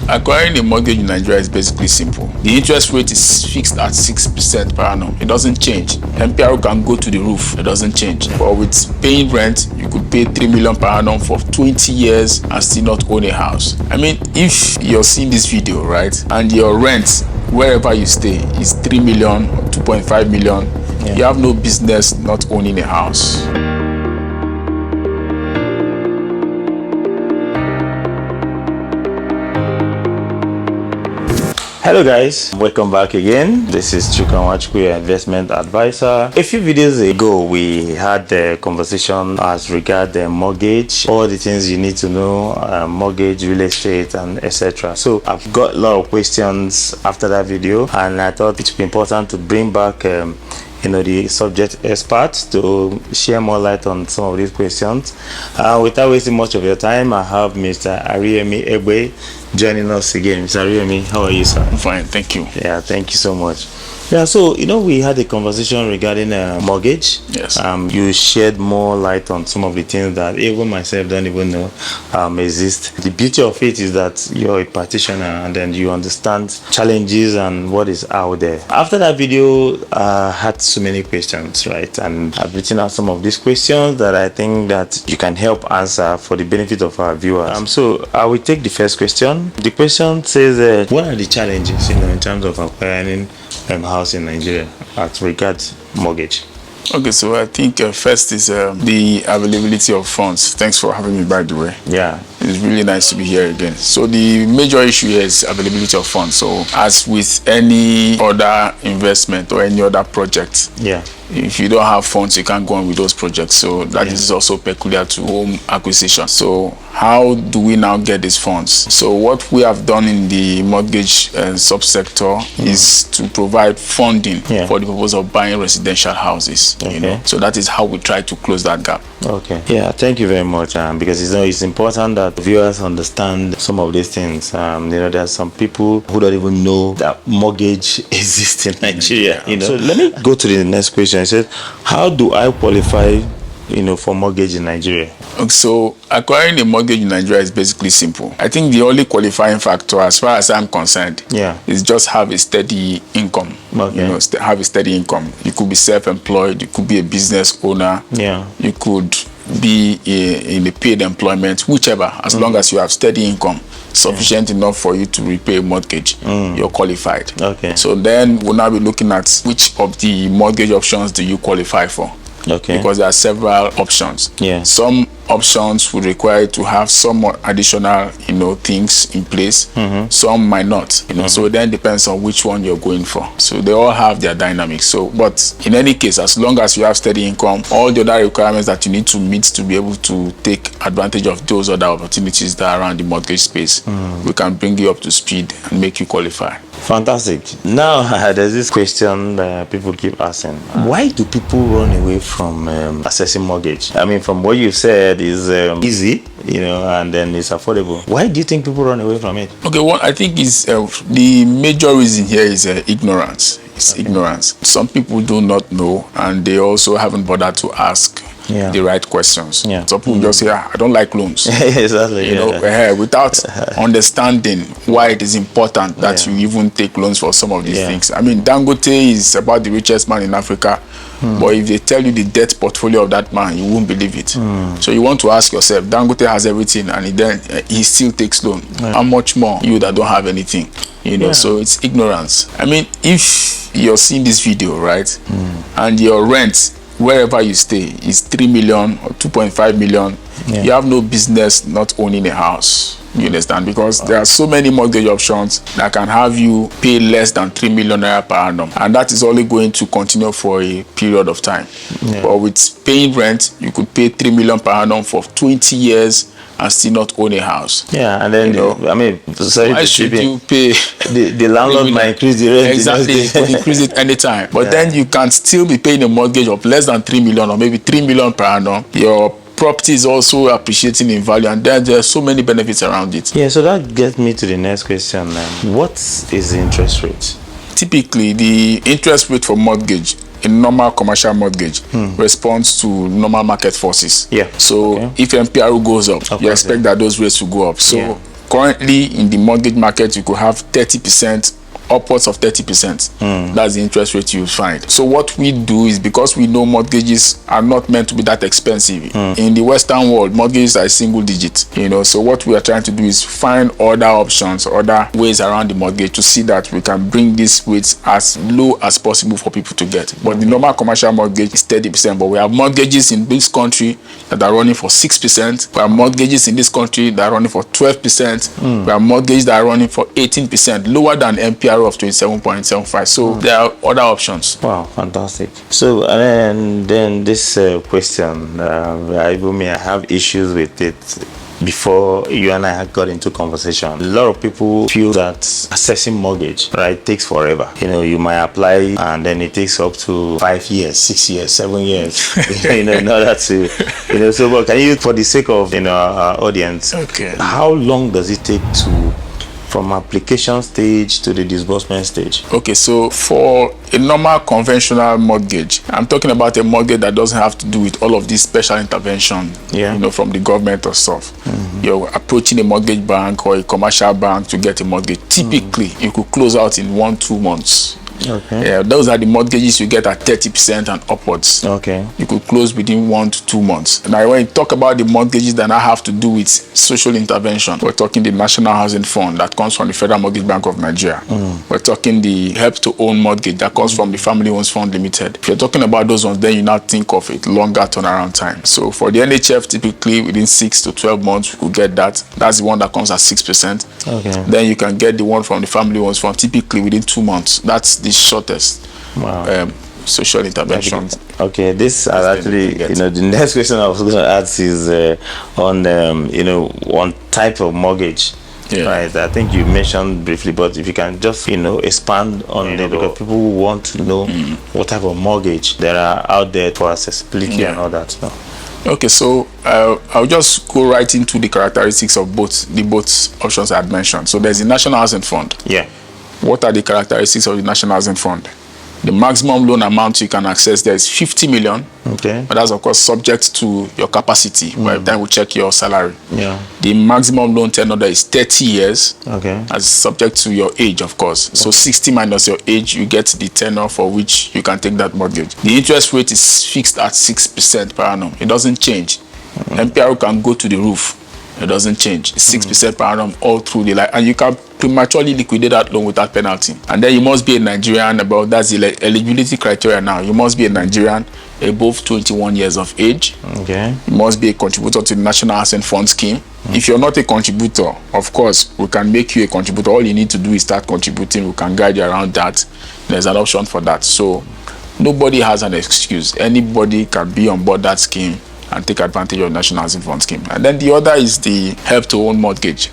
acquiring a mortgage in Nigeria is basically simple. The interest rate is fixed at 6% per annum. It doesn't change. MPR can go to the roof. It doesn't change. But with paying rent, you could pay 3 million per annum for 20 years and still not own a house. I mean, if you're seeing this video, right, and your rent wherever you stay is 3 million or 2.5 million, you have no business not owning a house. Hello guys, welcome back again. This is Chuka Nwachukwu, your investment advisor. A few videos ago, we had a conversation as regard the mortgage, all the things you need to know, mortgage, real estate, and etc. So I've got a lot of questions after that video, and I thought it would be important to bring back the subject experts to share more light on some of these questions. Without wasting much of your time, I have Mr. Ariyemi Egbe joining us again. Mr. Ariyemi, how are you, sir? I'm fine, thank you. Yeah, thank you so much. Yeah, so we had a conversation regarding mortgage. Yes. You shared more light on some of the things that even myself don't even know exist. The beauty of it is that you're a practitioner and then you understand challenges and what is out there. After that video, I had so many questions, right? And I've written out some of these questions that I think that you can help answer for the benefit of our viewers. So I will take the first question. The question says, what are the challenges in terms of acquiring house in Nigeria as regards mortgage? Okay, so I think first is the availability of funds. Thanks for having me, by the way. Yeah, it's really nice to be here again. So the major issue here is availability of funds. So as with any other investment or any other project, if you don't have funds, you can't go on with those projects. So that is also peculiar to home acquisition. So how do we now get these funds? So what we have done in the mortgage subsector is to provide funding for the purpose of buying residential houses. So that is how we try to close that gap. Okay. Yeah, thank you very much. Because it's important that viewers understand some of these things. There are some people who don't even know that mortgage exists in Nigeria. So let me go to the next question. It says, how do I qualify for mortgage in Nigeria? So acquiring a mortgage in Nigeria is basically simple. I think the only qualifying factor, as far as I'm concerned, is just have a steady income. Have a steady income. You could be self-employed. You could be a business owner. You could be in a paid employment, whichever. As long as you have steady income, sufficient enough for you to repay a mortgage, you're qualified. So then we'll now be looking at which of the mortgage options do you qualify for. Because there are several options. Some options would require you to have some more additional things in place. Some might not. So it then depends on which one you're going for. So they all have their dynamics. So but in any case, as long as you have steady income, all the other requirements that you need to meet to be able to take advantage of those other opportunities that are around the mortgage space, we can bring you up to speed and make you qualify. Fantastic. Now there's this question that people keep asking: why do people run away from accessing mortgage? I mean, from what you've said is easy, and then it's affordable. Why do you think people run away from it? Okay, what I think is the major reason here is ignorance. It's ignorance. Some people do not know, and they also haven't bothered to ask the right questions. Some people just say, I don't like loans. Exactly. Without understanding why it is important that you even take loans for some of these things. I mean, Dangote is about the richest man in Africa, but if they tell you the debt portfolio of that man, you won't believe it. So you want to ask yourself, Dangote has everything, and he still takes loan. How much more you that don't have anything? So it's ignorance. I mean, if you're seeing this video, right, and your rent wherever you stay is 3 million or 2.5 million, you have no business not owning a house. You understand? Because there are so many mortgage options that can have you pay less than 3 million naira per annum, and that is only going to continue for a period of time. But with paying rent, you could pay 3 million per annum for 20 years and still not own a house. And then why should you pay? The landlord might increase the rent. Exactly, he could increase it anytime. But then you can still be paying a mortgage of less than 3 million or maybe 3 million per annum. Your property is also appreciating in value, and then there are so many benefits around it. So that gets me to the next question. What is the interest rate? Typically, the interest rate for mortgage, a normal commercial mortgage, responds to normal market forces. So if MPR goes up, you expect that those rates will go up. So currently in the mortgage market, you could have 30%, upwards of 30%. That's the interest rate you find. So what we do is, because we know mortgages are not meant to be that expensive. In the Western world, mortgages are single digit, you know. So what we are trying to do is find other options, other ways around the mortgage to see that we can bring these rates as low as possible for people to get. But the normal commercial mortgage is 30%. But we have mortgages in this country that are running for 6%. We have mortgages in this country that are running for 12%. We have mortgages that are running for 18%, lower than MPR of 27.75. So there are other options. Wow, fantastic. So and then this question, I have issues with it. Before you and I had got into conversation, a lot of people feel that assessing mortgage, right, takes forever. You know, you might apply and then it takes up to 5 years, 6 years, 7 years, you know, in order to, you know. So, but can you, for the sake of, you know, our audience, okay, how long does it take to, from application stage to the disbursement stage? Okay, so for a normal conventional mortgage, I'm talking about a mortgage that doesn't have to do with all of this special intervention, you know, from the government or stuff. You're approaching a mortgage bank or a commercial bank to get a mortgage. Typically, you could close out in 1-2 months. Okay. Yeah, those are the mortgages you get at 30% and upwards. Okay. You could close within 1 to 2 months. Now, when you talk about the mortgages that now have to do with social intervention, we're talking the National Housing Fund that comes from the Federal Mortgage Bank of Nigeria. We're talking the help to own mortgage that comes from the Family Homes Fund Limited. If you're talking about those ones, then you now think of it longer turnaround time. So for the NHF, typically within 6 to 12 months, you could get that. That's the one that comes at 6%. Okay. Then you can get the one from the Family Homes Fund, typically within 2 months. That's the shortest. Wow. Social intervention. Okay, this actually, you know, the next question I was going to ask is on, you know, one type of mortgage. Yeah. Right, I think you mentioned briefly, but if you can just, you know, expand on it, because people want to know what type of mortgage there are out there for accessibility and all that stuff. Okay, so I'll just go right into the characteristics of both options I had mentioned. So there's the National Housing Fund. Yeah. What are the characteristics of the National Housing Fund? The maximum loan amount you can access there is 50 million. Okay. But that's, of course, subject to your capacity. By the time we check your salary. Yeah. The maximum loan tenure there is 30 years. Okay. As subject to your age, of course. Okay. So 60 minus your age, you get the tenure for which you can take that mortgage. The interest rate is fixed at 6% per annum. It doesn't change. MPR can go to the roof. It doesn't change. It's 6% per annum all through the life, and you can prematurely liquidate that loan without penalty. And then you must be a Nigerian. That's the eligibility criteria now. You must be a Nigerian above 21 years of age. Okay. You must be a contributor to the National Housing Fund scheme. If you're not a contributor, of course, we can make you a contributor. All you need to do is start contributing. We can guide you around that. There's an option for that. So nobody has an excuse. Anybody can be on board that scheme and take advantage of the National Housing Fund scheme. And then the other is the help to own mortgage.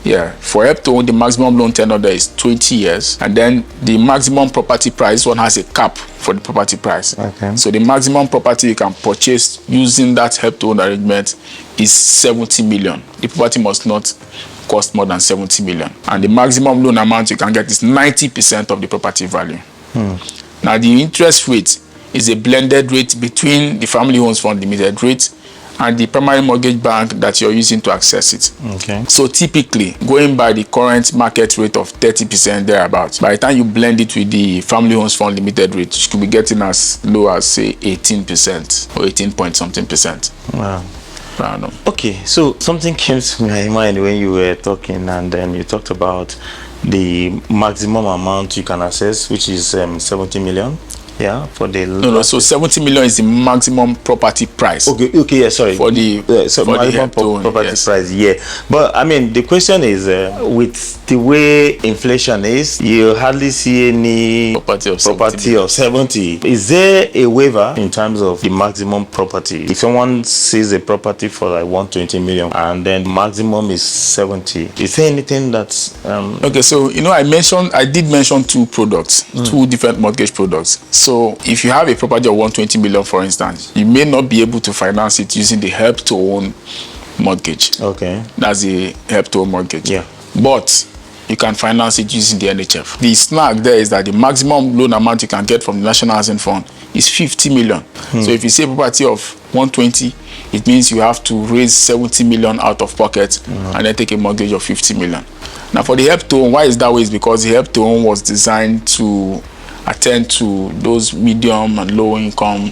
Yeah, for help to own, the maximum loan tenure there is 20 years, and then the maximum property price, one has a cap for the property price. Okay. So the maximum property you can purchase using that help to own arrangement is 70 million. The property must not cost more than 70 million, and the maximum loan amount you can get is 90% of the property value. Now the interest rate is a blended rate between the Family Homes Fund Limited rate and the primary mortgage bank that you're using to access it. Okay. So typically, going by the current market rate of 30% thereabouts, by the time you blend it with the Family Homes Fund Limited rate, you could be getting as low as, say, 18% or 18 point something percent. Wow. Random. Okay, so something came to my mind when you were talking, and then you talked about the maximum amount you can access, which is 70 million. Yeah, for the no. So 70 million is the maximum property price. Okay, yeah, sorry. For the maximum property price, yeah. But I mean, the question is, with the way inflation is, you hardly see any property of 70. Is there a waiver in terms of the maximum property? If someone sees a property for like 120 million and then maximum is 70, is there anything that's okay? So I did mention two products, two different mortgage products. So if you have a property of 120 million, for instance, you may not be able to finance it using the help to own mortgage. Okay. That's the help to own mortgage. Yeah. But you can finance it using the NHF. The snag there is that the maximum loan amount you can get from the National Housing Fund is 50 million. So if you say property of 120, it means you have to raise 70 million out of pocket and then take a mortgage of 50 million. Now for the help to own, why is that way? Is because the help to own was designed to attend to those medium and low income,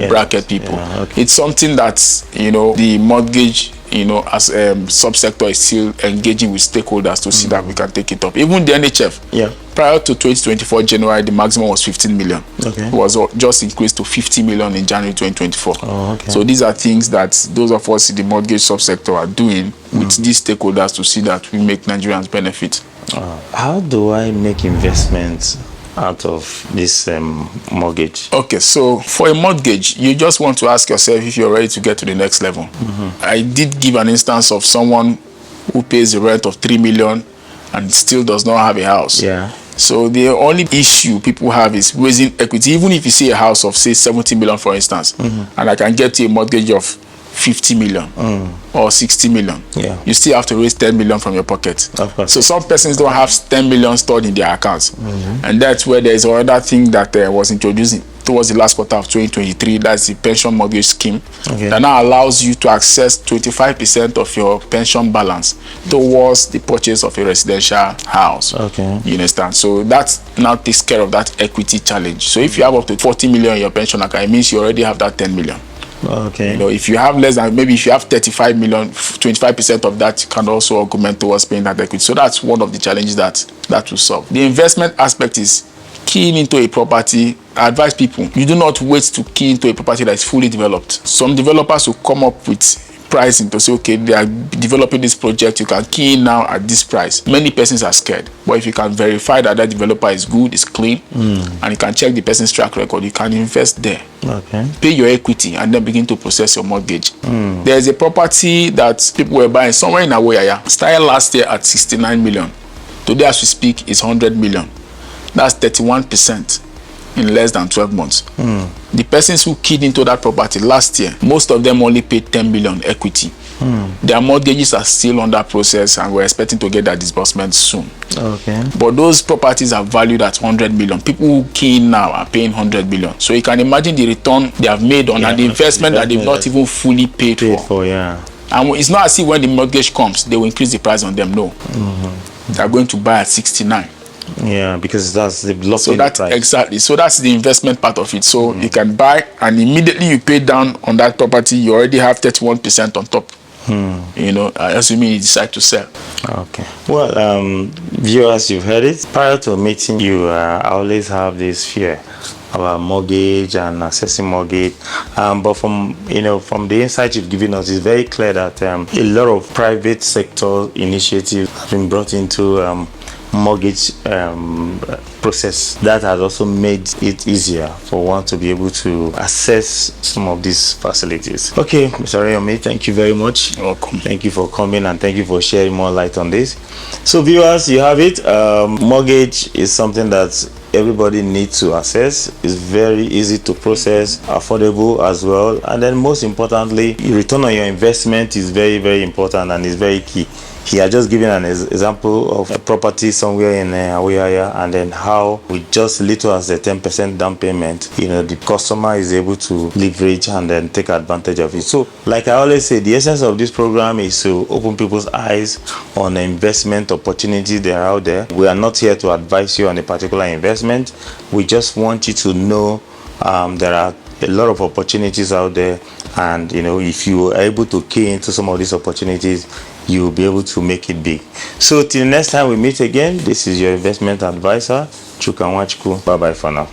bracket people. Okay. It's something that, the mortgage, as a subsector is still engaging with stakeholders to see that we can take it up. Even the NHF, prior to 2024 January, the maximum was 15 million. Okay. It was just increased to 50 million in January 2024. Oh, okay. So these are things that those of us in the mortgage subsector are doing with these stakeholders to see that we make Nigerians benefit. How do I make investments out of this mortgage? Okay, so for a mortgage, you just want to ask yourself if you're ready to get to the next level. I did give an instance of someone who pays a rent of 3 million and still does not have a house. Yeah. So the only issue people have is raising equity. Even if you see a house of, say, 70 million, for instance, and I can get you a mortgage of 50 million or 60 million, you still have to raise 10 million from your pocket. Of course. So some persons don't have 10 million stored in their accounts. And that's where there is another thing that was introduced towards the last quarter of 2023. That's the pension mortgage scheme that now allows you to access 25% of your pension balance towards the purchase of a residential house. Okay. You understand? So that now takes care of that equity challenge. So if you have up to 40 million in your pension account, it means you already have that 10 million. Okay. If you have less than, maybe if you have 35 million, 25% of that can also augment towards paying that equity. So that's one of the challenges that will solve. The investment aspect is keying into a property. I advise people, you do not wait to key into a property that is fully developed. Some developers will come up with pricing to say, okay, they are developing this project, you can key in now at this price. Many persons are scared, but if you can verify that that developer is good, is clean, and you can check the person's track record, you can invest there. Okay. Pay your equity and then begin to process your mortgage. There's a property that people were buying somewhere in Awoyaya, started last year at 69 million. Today as we speak is 100 million. That's 31% in less than 12 months. The persons who keyed into that property last year, most of them only paid 10 million equity. Their mortgages are still under process and we're expecting to get that disbursement soon. Okay. But those properties are valued at 100 million. People who key in now are paying 100 million. So you can imagine the return they have made on the investment that they've not even fully paid for. And it's not as if when the mortgage comes, they will increase the price on them. No. They're going to buy at 69. Yeah, because that's the locked so that price. Exactly. So that's the investment part of it. So you can buy and immediately you pay down on that property, you already have 31% on top. Assuming you decide to sell. Okay. Well, viewers, you've heard it. Prior to meeting you, I always have this fear about mortgage and accessing mortgage. But from the insight you've given us, it's very clear that a lot of private sector initiatives have been brought into mortgage process that has also made it easier for one to be able to access some of these facilities. Okay, Mr. Rayomi, thank you very much. You're welcome. Thank you for coming and thank you for sharing more light on this. So viewers, you have it. Mortgage is something that everybody needs to access. It's very easy to process, affordable as well, and then most importantly, return on your investment is very, very important and is very key. He had just given an example of a property somewhere in Awoyaya, and then how with just little as the 10% down payment, the customer is able to leverage and then take advantage of it. So, like I always say, the essence of this program is to open people's eyes on the investment opportunities that are out there. We are not here to advise you on a particular investment. We just want you to know there are a lot of opportunities out there, and if you are able to key into some of these opportunities, you will be able to make it big. So till next time we meet again, this is your investment advisor, Chuka Nwachukwu. Bye bye for now.